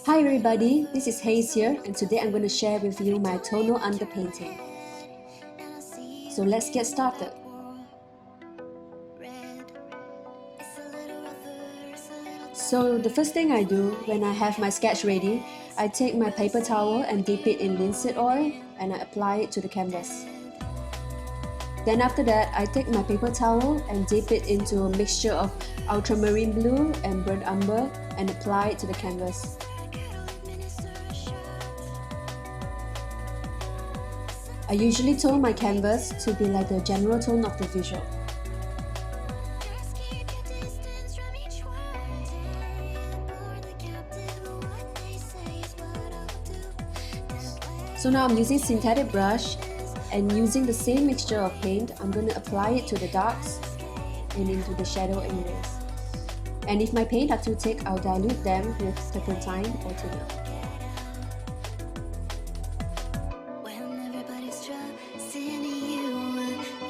Hi everybody, this is Haze here, and today I'm going to share with you my tonal underpainting. So let's get started. So the first thing I do when I have my sketch ready, I take my paper towel and dip it in linseed oil and I apply it to the canvas. Then after that, I take my paper towel and dip it into a mixture of ultramarine blue and burnt umber and apply it to the canvas. I usually tone my canvas to be like the general tone of the visual. So now I'm using synthetic brush and using the same mixture of paint, I'm going to apply it to the darks and into the shadow areas. And if my paint are too thick, I'll dilute them with turpentine or tonal.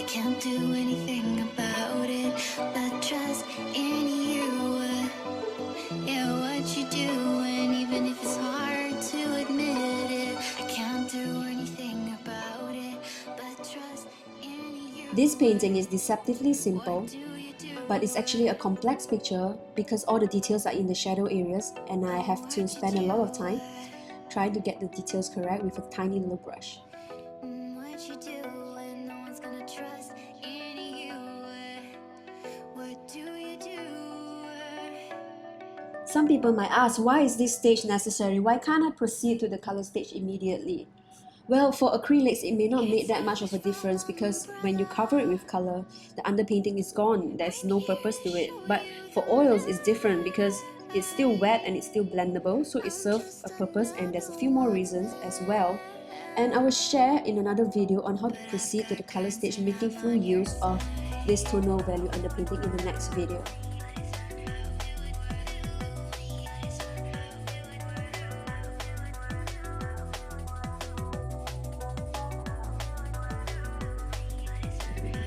Can't do anything about it, but trust in you. Yeah, what you do, and even if it's hard to admit it, I can't do anything about it, but trust in you. This painting is deceptively simple, but it's actually a complex picture because all the details are in the shadow areas and I have to spend a lot of time trying to get the details correct with a tiny little brush. What you do, and no one's gonna trust in you. What do you do? Some people might ask, why is this stage necessary? Why can't I proceed to the color stage immediately? Well, for acrylics, it may not make that much of a difference because when you cover it with color, the underpainting is gone. There's no purpose to it. But for oils, it's different because it's still wet and it's still blendable, so it serves a purpose, and there's a few more reasons as well. And I will share in another video on how to proceed to the color stage making full use of this tonal value underpainting in the next video.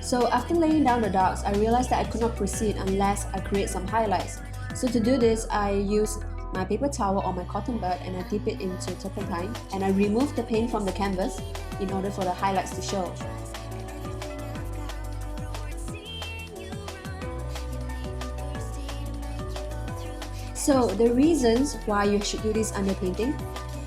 So after laying down the darks, I realized that I could not proceed unless I create some highlights. So to do this, I use my paper towel or my cotton bud and I dip it into turpentine and I remove the paint from the canvas in order for the highlights to show. So the reasons why you should do this underpainting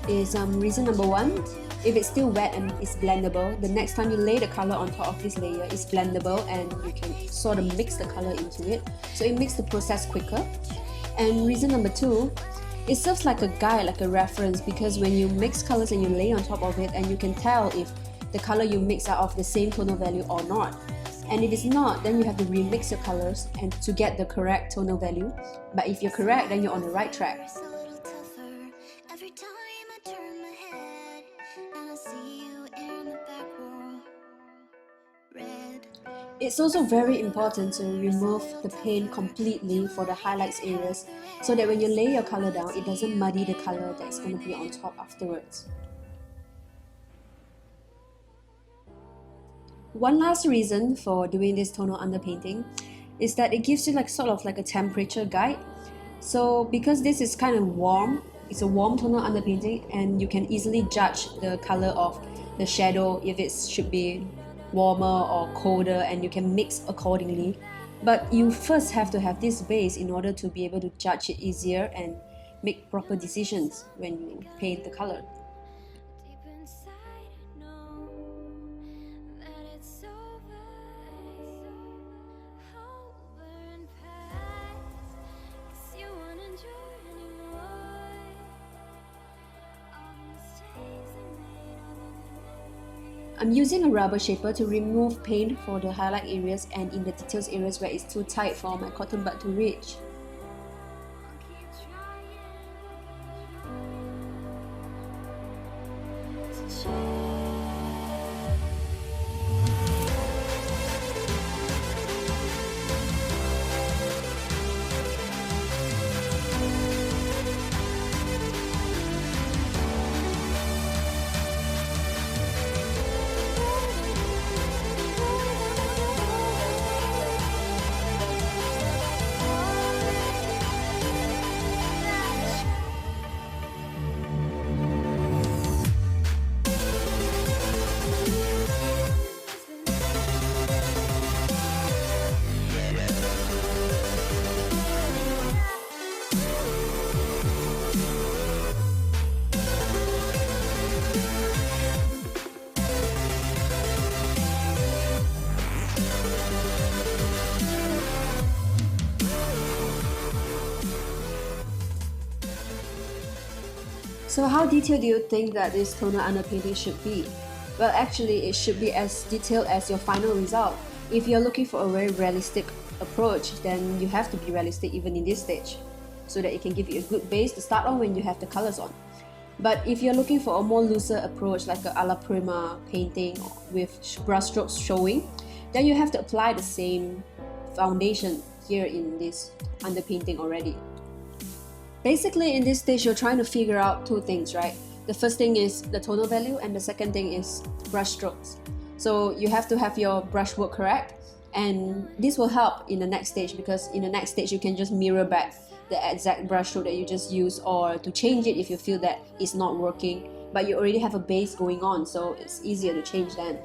is reason number one, if it's still wet and it's blendable, the next time you lay the color on top of this layer, it's blendable and you can sort of mix the color into it. So it makes the process quicker. And reason number two, it serves like a guide, like a reference, because when you mix colors and you lay on top of it, and you can tell if the color you mix are of the same tonal value or not. And if it's not, then you have to remix your colors and to get the correct tonal value. But if you're correct, then you're on the right track. Every time I turn my head and I see you in the back row, red. It's also very important to remove the paint completely for the highlights areas so that when you lay your color down, it doesn't muddy the color that's going to be on top afterwards. One last reason for doing this tonal underpainting is that it gives you sort of like a temperature guide. So because this is kind of warm, it's a warm tonal underpainting, and you can easily judge the color of the shadow if it should be warmer or colder, and you can mix accordingly. But you first have to have this base in order to be able to judge it easier and make proper decisions when you paint the color. Deep inside, I know that it's over and past, 'cause you won't endure anymore. All the mistakes I made, all the memories. I'm using a rubber shaper to remove paint for the highlight areas and in the details areas where it's too tight for my cotton bud to reach. I'll keep trying to change. So how detailed do you think that this tonal underpainting should be? Well, actually it should be as detailed as your final result. If you're looking for a very realistic approach, then you have to be realistic even in this stage, so that it can give you a good base to start on when you have the colors on. But if you're looking for a more looser approach, like a la prima painting with brush strokes showing, then you have to apply the same foundation here in this underpainting already. Basically, in this stage, you're trying to figure out two things, right? The first thing is the tonal value, and the second thing is brush strokes. So you have to have your brush work correct, and this will help in the next stage, because in the next stage you can just mirror back the exact brush stroke that you just used, or to change it if you feel that it's not working, but you already have a base going on, so it's easier to change then.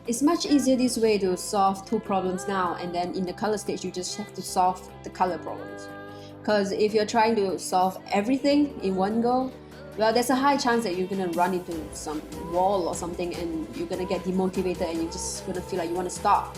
It's much easier this way to solve two problems now, and then in the color stage you just have to solve the color problems. Because if you're trying to solve everything in one go, well, there's a high chance that you're gonna run into some wall or something, and you're gonna get demotivated, and you're just gonna feel like you want to stop.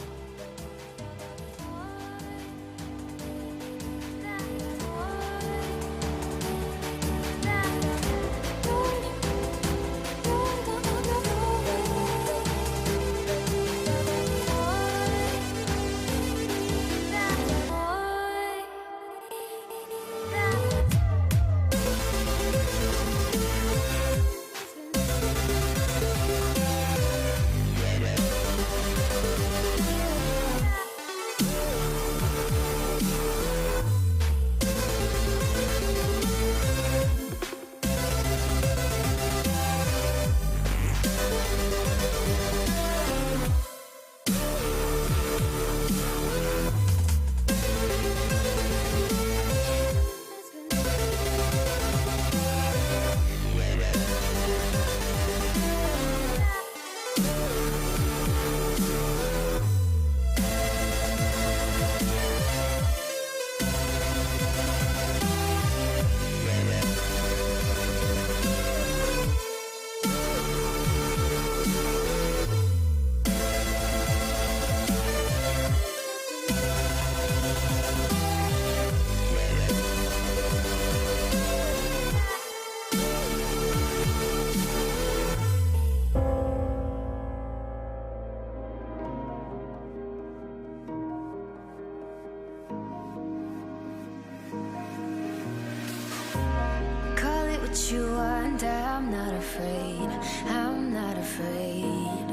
You want, I'm not afraid, I'm not afraid.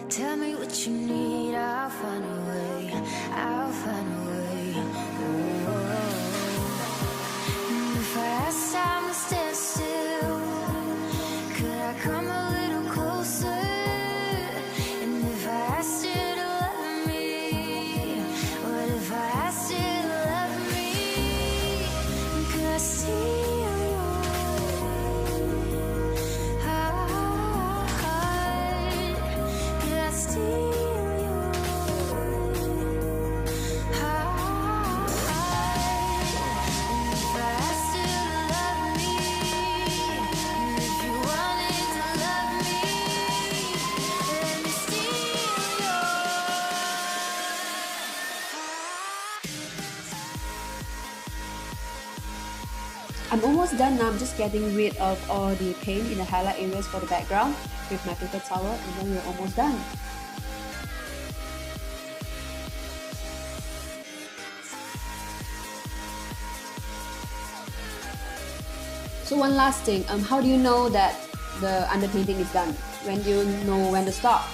Tell me what you need, I'll find a way, I'll find a way. And if I ask time to stand still, could I come a little closer? And if I asked you to love me, what if I asked you to love me? Could I see? I'm almost done now. I'm just getting rid of all the paint in the highlight areas for the background with my paper towel, and then we're almost done. So one last thing, how do you know that the underpainting is done? When do you know when to stop?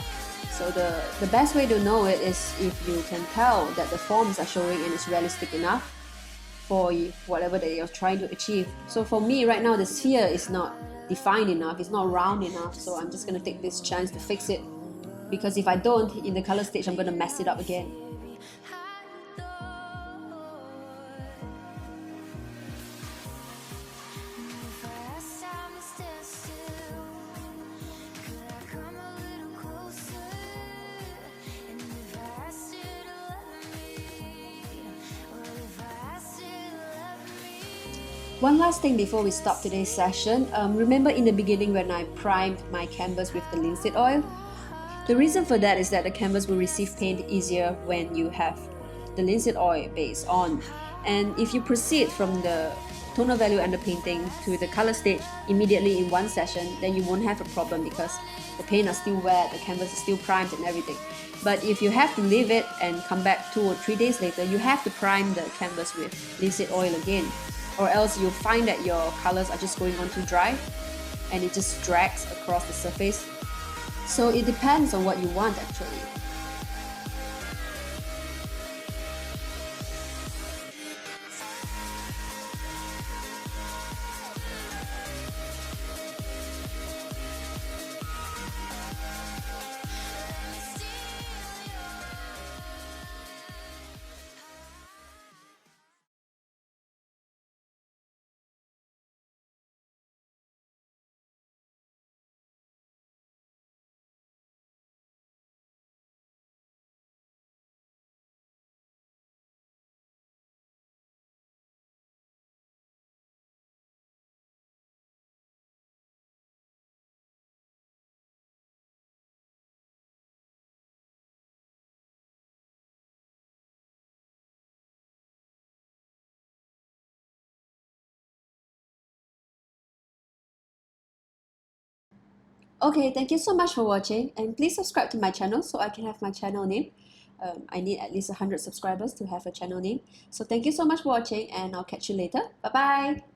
So the best way to know it is if you can tell that the forms are showing and it's realistic enough for whatever that you're trying to achieve. So for me right now, the sphere is not defined enough, it's not round enough, so I'm just going to take this chance to fix it, because if I don't, in the color stage I'm going to mess it up again. One last thing before we stop today's session, remember in the beginning when I primed my canvas with the linseed oil? The reason for that is that the canvas will receive paint easier when you have the linseed oil base on. And if you proceed from the tonal value underpainting to the color stage immediately in one session, then you won't have a problem because the paint are still wet, the canvas is still primed and everything. But if you have to leave it and come back 2 or 3 days later, you have to prime the canvas with linseed oil again, or else you'll find that your colors are just going on too dry and it just drags across the surface. So it depends on what you want actually. Okay, thank you so much for watching, and please subscribe to my channel so I can have my channel name. I need at least 100 subscribers to have a channel name. So thank you so much for watching, and I'll catch you later. Bye bye.